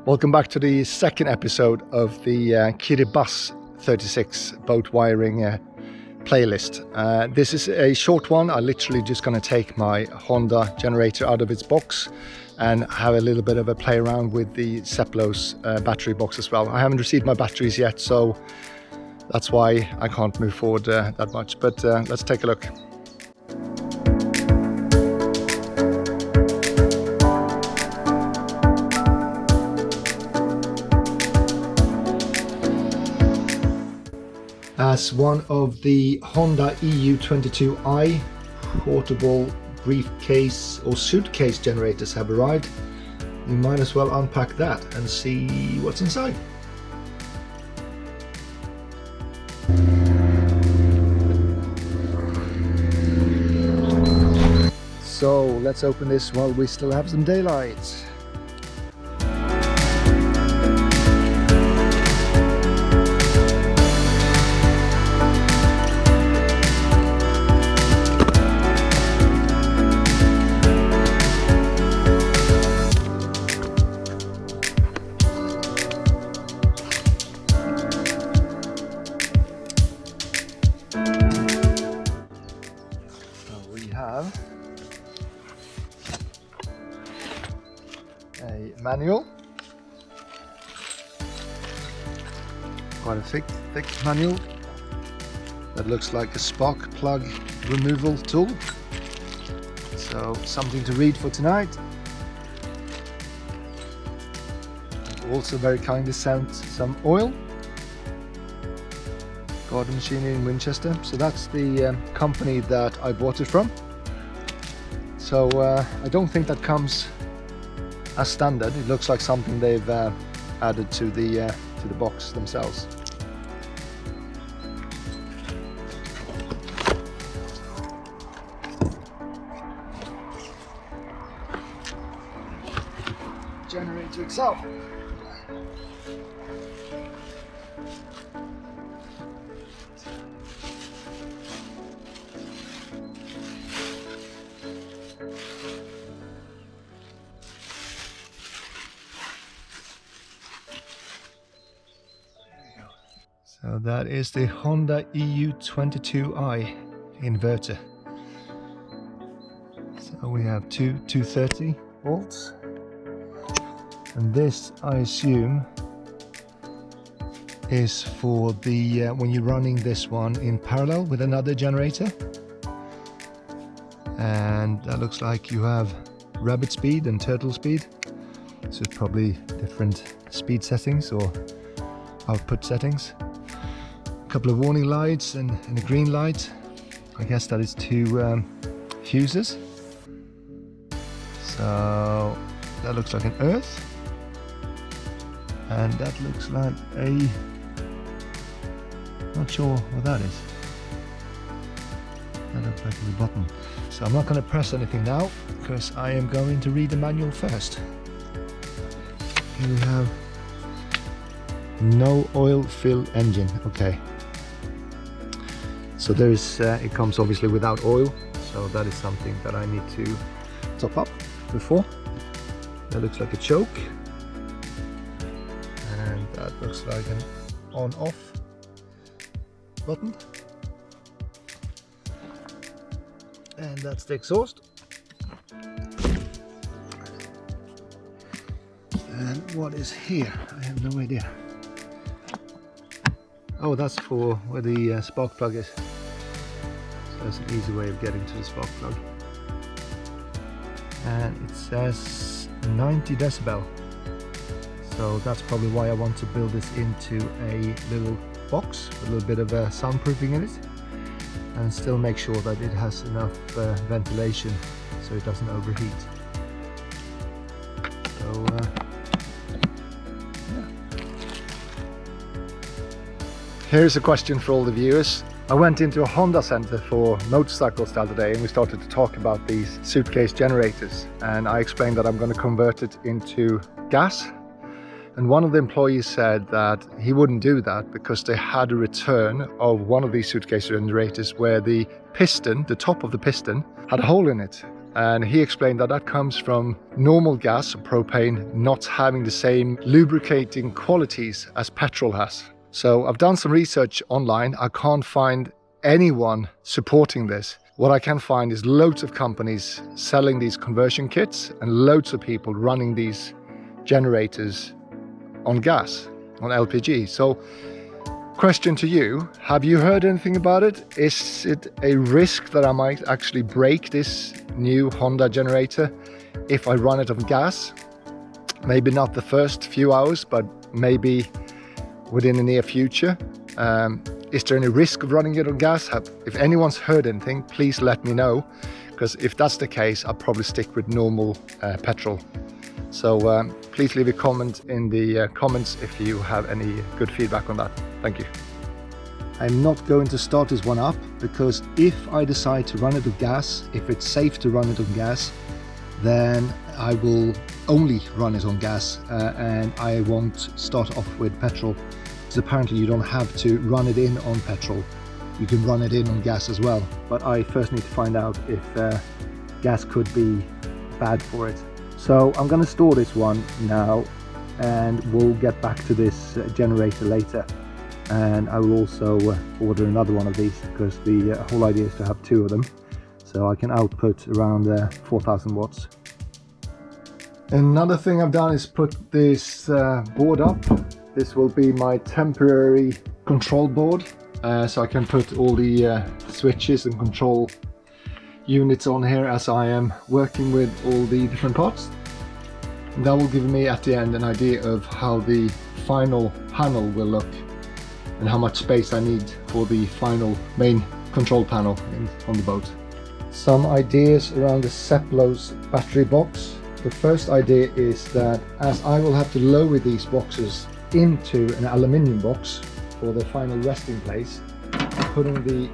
Welcome back to the second episode of the 𝐾𝐨𝐵𝐠 36 boat wiring playlist. This is a short one. I'm literally just going to take my Honda generator out of its box and have a little bit of a play around with the 𝐶𝐵𝐿𝐿 battery box as well. I haven't received my batteries yet, so that's why I can't move forward that much, but let's take a look. As one of the Honda EU22i portable briefcase or suitcase generators have arrived, we might as well unpack that and see what's inside. So let's open this while we still have some daylight. A manual, quite a thick manual that looks like a spark plug removal tool, so something to read for tonight. Also very kindly sent some oil. Garden Machinery in Winchester, so that's the company that I bought it from. So I don't think that comes as standard. It looks like something they've added to the box themselves. Generator itself. So that is the Honda EU22i inverter. So we have two 230 volts, and this I assume is for the when you're running this one in parallel with another generator, and that looks like you have rabbit speed and turtle speed, so it's probably different speed settings or output settings. Couple of warning lights and a green light. I guess that is two fuses. So that looks like an earth, and that looks like a, not sure what that is. That looks like a button. So I'm not going to press anything now because I am going to read the manual first. Here we have no oil fill engine. Okay. So there is, it comes obviously without oil, so that is something that I need to top up before. That looks like a choke, and that looks like an on-off button, and that's the exhaust. And what is here? I have no idea. Oh, that's for where the spark plug is. So that's an easy way of getting to the spark plug. And it says 90 decibel. So that's probably why I want to build this into a little box with a little bit of soundproofing in it, and still make sure that it has enough ventilation so it doesn't overheat. So here's a question for all the viewers. I went into a Honda center for motorcycles the other day, and we started to talk about these suitcase generators, and I explained that I'm going to convert it into gas, and one of the employees said that he wouldn't do that because they had a return of one of these suitcase generators where the piston, the top of the piston, had a hole in it, and he explained that that comes from normal gas, propane, not having the same lubricating qualities as petrol has. So I've done some research online. I can't find anyone supporting this. What I can find is loads of companies selling these conversion kits and loads of people running these generators on gas, on LPG. So question to you, have you heard anything about it? Is it a risk that I might actually break this new Honda generator if I run it on gas? Maybe not the first few hours, but maybe within the near future. Is there any risk of running it on gas? If anyone's heard anything, please let me know, because if that's the case, I'll probably stick with normal petrol. So please leave a comment in the comments if you have any good feedback on that. Thank you. I'm not going to start this one up, because if I decide to run it on gas, if it's safe to run it on gas, then I will only run it on gas and I won't start off with petrol. Because apparently you don't have to run it in on petrol. You can run it in on gas as well. But I first need to find out if gas could be bad for it. So I'm going to store this one now, and we'll get back to this generator later. And I will also order another one of these, because the whole idea is to have two of them, so I can output around 4,000 watts. Another thing I've done is put this board up. This will be my temporary control board, so I can put all the switches and control units on here as I am working with all the different parts. And that will give me at the end an idea of how the final panel will look and how much space I need for the final main control panel on the boat. Some ideas around the Sailboat battery box. The first idea is that as I will have to lower these boxes into an aluminium box for the final resting place, putting the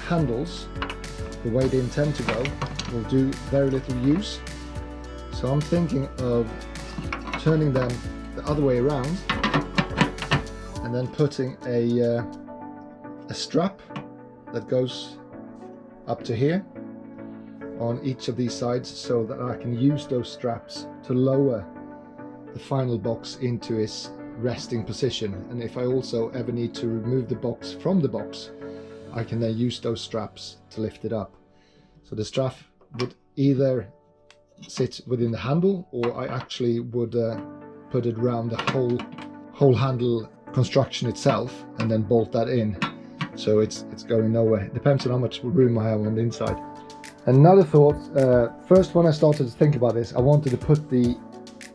handles the way they intend to go will do very little use. So I'm thinking of turning them the other way around and then putting a strap that goes up to here on each of these sides, so that I can use those straps to lower the final box into its resting position. And if I also ever need to remove the box from the box, I can then use those straps to lift it up. So the strap would either sit within the handle, or I actually would put it around the whole handle construction itself and then bolt that in, so it's going nowhere. It depends on how much room I have on the inside. Another thought, first when I started to think about this, I wanted to put the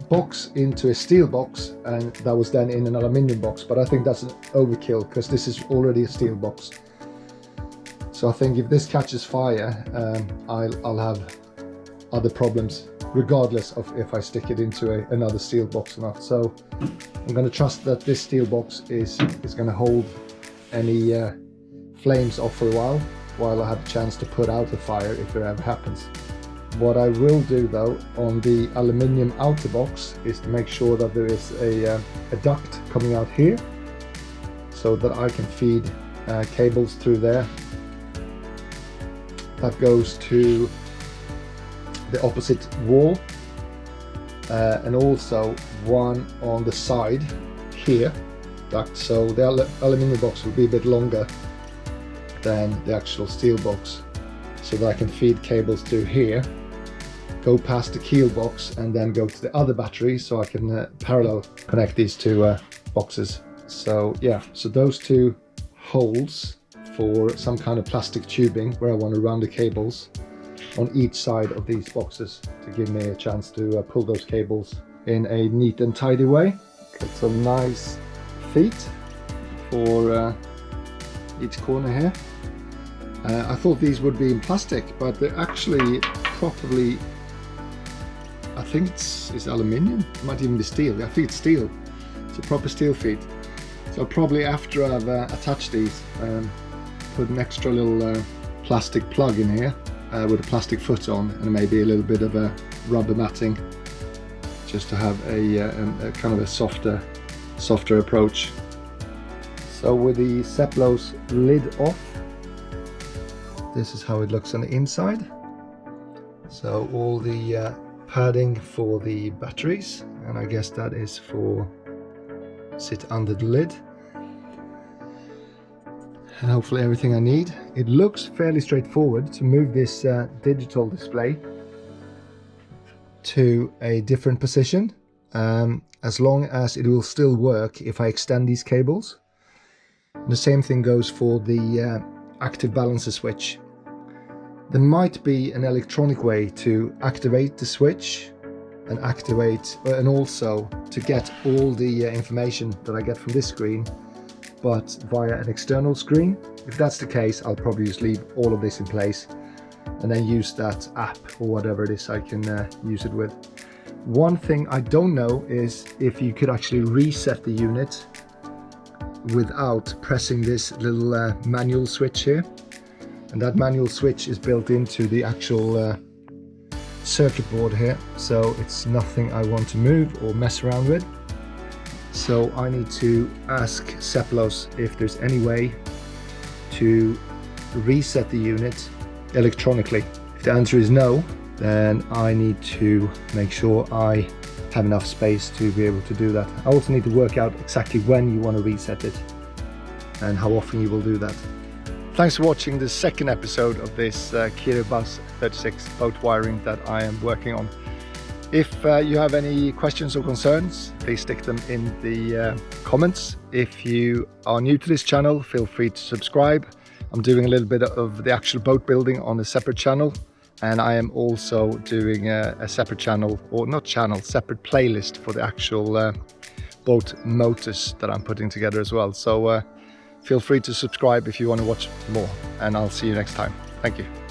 box into a steel box, and that was then in an aluminium box, but I think that's an overkill, because this is already a steel box. So I think if this catches fire, I'll have other problems, regardless of if I stick it into another steel box or not. So I'm going to trust that this steel box is going to hold any flames off for a while I have a chance to put out the fire if it ever happens. What I will do though on the aluminium outer box is to make sure that there is a duct coming out here, so that I can feed cables through there. That goes to the opposite wall, and also one on the side here duct, so the aluminium box will be a bit longer than the actual steel box, so that I can feed cables through here, go past the keel box, and then go to the other battery, so I can parallel connect these two boxes. So yeah, so those two holes for some kind of plastic tubing where I want to run the cables on each side of these boxes, to give me a chance to pull those cables in a neat and tidy way. Got some nice feet for each corner here. I thought these would be in plastic, but they're actually probably, I think it's aluminium, it might even be steel. I think it's steel. It's a proper steel feet. So probably after I've attached these, put an extra little plastic plug in here with a plastic foot on, and maybe a little bit of a rubber matting, just to have a kind of a softer approach. So with the Sailboat lid off, this is how it looks on the inside. So all the padding for the batteries, and I guess that is for sit under the lid. And hopefully everything I need. It looks fairly straightforward to move this digital display to a different position, as long as it will still work if I extend these cables. And the same thing goes for the active balancer switch. There might be an electronic way to activate the switch and also to get all the information that I get from this screen, but via an external screen. If that's the case, I'll probably just leave all of this in place and then use that app or whatever it is I can use it with. One thing I don't know is if you could actually reset the unit without pressing this little manual switch here. And that manual switch is built into the actual circuit board here, so it's nothing I want to move or mess around with. So I need to ask Seplos if there's any way to reset the unit electronically. If the answer is no, then I need to make sure I have enough space to be able to do that. I also need to work out exactly when you want to reset it and how often you will do that. Thanks for watching the second episode of this 𝐾𝐨𝐵𝐿 36 boat wiring that I am working on. If you have any questions or concerns, please stick them in the comments. If you are new to this channel, feel free to subscribe. I'm doing a little bit of the actual boat building on a separate channel, and I am also doing a separate channel, or not channel, separate playlist for the actual boat motors that I'm putting together as well. So feel free to subscribe if you want to watch more, and I'll see you next time. Thank you.